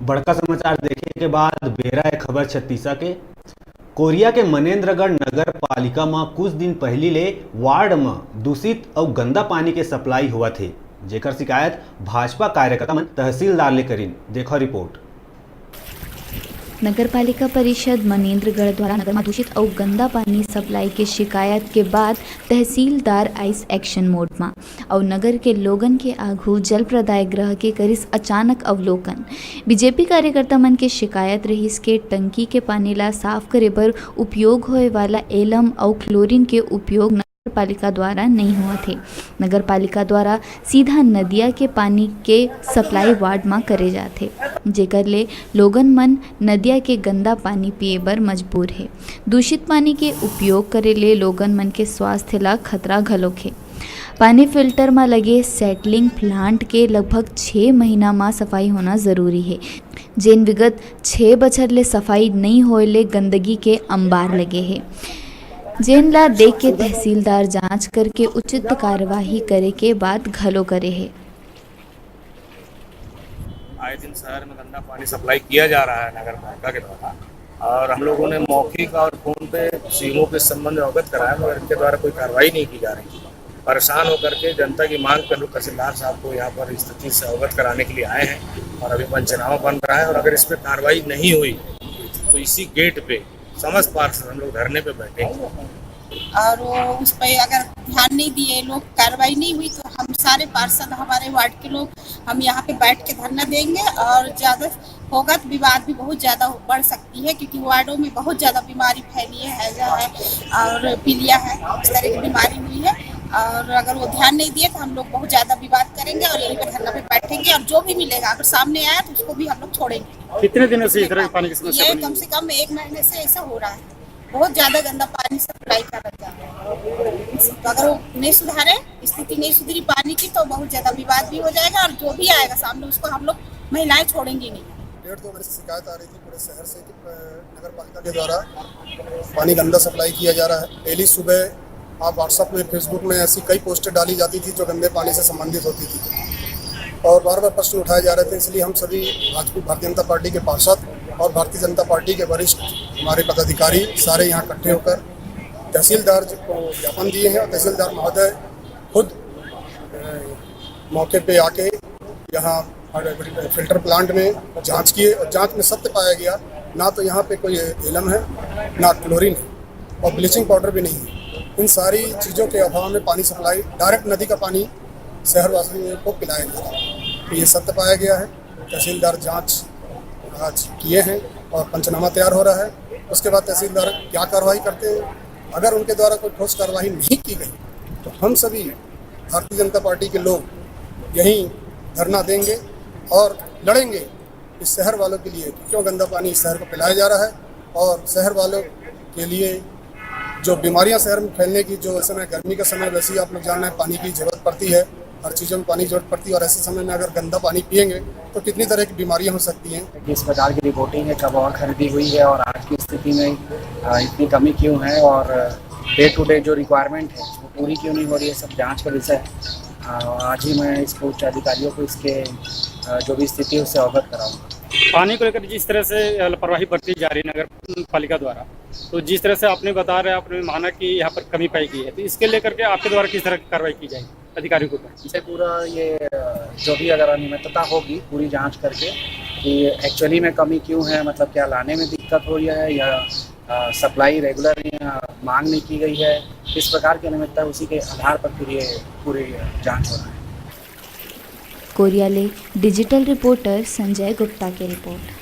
बड़का समाचार देखे के बाद बेरा है खबर छत्तीसा के। कोरिया के मनेन्द्रगढ़ नगर पालिका में कुछ दिन पहली ले वार्ड में दूषित और गंदा पानी के सप्लाई हुआ थे, जेकर शिकायत भाजपा कार्यकर्ता मन तहसीलदार ले करीन। देखो रिपोर्ट। नगरपालिका परिषद मनेन्द्रगढ़ द्वारा नगर में दूषित और गंदा पानी सप्लाई के शिकायत के बाद तहसीलदार आइस एक्शन मोड में और नगर के लोगन के आघू जल प्रदाय गृह के करिस अचानक अवलोकन। बीजेपी कार्यकर्ता मन के शिकायत रहीस के टंकी के पानी ला साफ करे बर उपयोग होए वाला एलम और क्लोरीन के उपयोग नगर पालिका द्वारा नहीं हुआ थे। नगर पालिका द्वारा सीधा नदिया के पानी के सप्लाई वार्ड में करे जाते, जेकर ले लोगन मन नदिया के गंदा पानी पिए बर मजबूर है। दूषित पानी के उपयोग करे ले लोगन मन के स्वास्थ्य ला खतरा घलोक है। पानी फिल्टर में लगे सेटलिंग प्लांट के लगभग 6 महीना में सफाई होना जरूरी है, जेन विगत 6 बछर ले सफाई नहीं होए ले गंदगी के अंबार लगे है, जेन ला देख के तहसीलदार जांच करके उचित कार्यवाही करे के बाद घलो करे है। आए दिन शहर में गंदा पानी सप्लाई किया जा रहा है नगर पालिका के द्वारा, और हम लोगों ने मौखिक और फोन पे सीमों के संबंध में अवगत कराया, मगर इनके द्वारा कोई कार्रवाई नहीं की जा रही। परेशान होकर के जनता की मांग कर लोग तहसीलदार साहब को यहाँ पर स्थिति से अवगत कराने के लिए आए हैं, और अभी पंचनामा बन रहा है। और अगर इस पर कार्रवाई नहीं हुई तो इसी गेट पे समस्त पार्षद हम लोग धरने पे बैठेंगे, और उस पर अगर ध्यान नहीं दिए लोग, कार्रवाई नहीं हुई तो हम सारे पार्षद, हमारे वार्ड के लोग, हम यहाँ पे बैठ के धरना देंगे। और ज़्यादा होगा तो विवाद भी बहुत ज़्यादा बढ़ सकती है, क्योंकि वार्डों में बहुत ज़्यादा बीमारी फैली है, हैजा है और पीलिया है, इस तरह की बीमारी हुई है। और अगर वो ध्यान नहीं दिए तो हम लोग बहुत ज़्यादा विवाद करेंगे और यहीं पे धरना पे बैठेंगे, और जो भी मिलेगा अगर सामने आया तो उसको भी हम लोग छोड़ेंगे। कितने दिनों से इस तरह की पानी की समस्या ये बनी? कम से कम 1 महीने से ऐसा हो रहा है। बहुत ज़्यादा गंदा पानी सप्लाई कर रहा है, तो अगर वो नहीं सुधारे, स्थिति नहीं सुधरी पानी की, तो बहुत ज़्यादा विवाद भी हो जाएगा, और जो भी आएगा सामने उसको हम लोग महिलाएं छोड़ेंगे नहीं। 1.5-2 महीने से शिकायत आ रही थी पूरे शहर से कि नगर पालिका के द्वारा पानी गंदा सप्लाई किया जा रहा है। डेली सुबह आप व्हाट्सएप में, फेसबुक में ऐसी कई पोस्टें डाली जाती थी जो गंदे पानी से संबंधित होती थी, और बार बार प्रश्न उठाए जा रहे थे। इसलिए हम सभी भारतीय जनता पार्टी के पार्षद और भारतीय जनता पार्टी के वरिष्ठ हमारे पदाधिकारी सारे यहाँ इकट्ठे होकर तहसीलदार को ज्ञापन दिए हैं, और तहसीलदार महोदय खुद मौके पे आके यहाँ फिल्टर प्लांट में जांच किए, और जांच में सत्य पाया गया ना तो यहाँ पे कोई एलम है, ना क्लोरीन है, और ब्लीचिंग पाउडर भी नहीं है। इन सारी चीज़ों के अभाव में पानी सप्लाई डायरेक्ट नदी का पानी शहर वासियों को पिलाया जा रहा है, तो ये सत्य पाया गया है। तहसीलदार जांच आज किए हैं और पंचनामा तैयार हो रहा है। उसके बाद तहसीलदार क्या कार्रवाई करते हैं, अगर उनके द्वारा कोई ठोस कार्रवाई नहीं की गई तो हम सभी भारतीय जनता पार्टी के लोग यहीं धरना देंगे और लड़ेंगे इस शहर वालों के लिए, क्यों गंदा पानी इस शहर को पिलाया जा रहा है, और शहर वालों के लिए जो बीमारियां शहर में फैलने की, जो इस समय गर्मी का समय वैसे ही आप लोग जान रहे हैं पानी की ज़रूरत पड़ती है, हर चीज़ों में पानी की जरूरत पड़ती है, और ऐसे समय में अगर गंदा पानी पिएंगे तो कितनी तरह की बीमारियां हो सकती हैं। किस प्रकार की रिपोर्टिंग है, कब और खरीदी हुई है, और आज की स्थिति में इतनी कमी क्यों है, और डे टू डे जो रिक्वायरमेंट है वो पूरी क्यों नहीं हो रही है, सब जांच का विषय है। आज ही मैं इसको उच्च अधिकारियों को इसके जो भी स्थिति है उससे अवगत कराऊंगा। पानी को लेकर जिस तरह से लापरवाही बरती जा रही है नगर पालिका द्वारा, तो जिस तरह से आपने बता रहे, आपने माना कि यहाँ पर कमी पाई गई है, तो इसके लेकर के आपके द्वारा किस तरह की कार्रवाई की जाएगी अधिकारियों के ऊपर? इसे पूरा ये जो भी अगर अनियमितता होगी पूरी जांच करके कि एक्चुअली में कमी क्यों है, मतलब क्या लाने में दिक्कत हो रही है, या सप्लाई रेगुलर मांग नहीं की गई है, किस प्रकार की अनियमितता, उसी के आधार पर फिर ये पूरी जांच हो रहा है। कोरिया ले डिजिटल रिपोर्टर संजय गुप्ता की रिपोर्ट।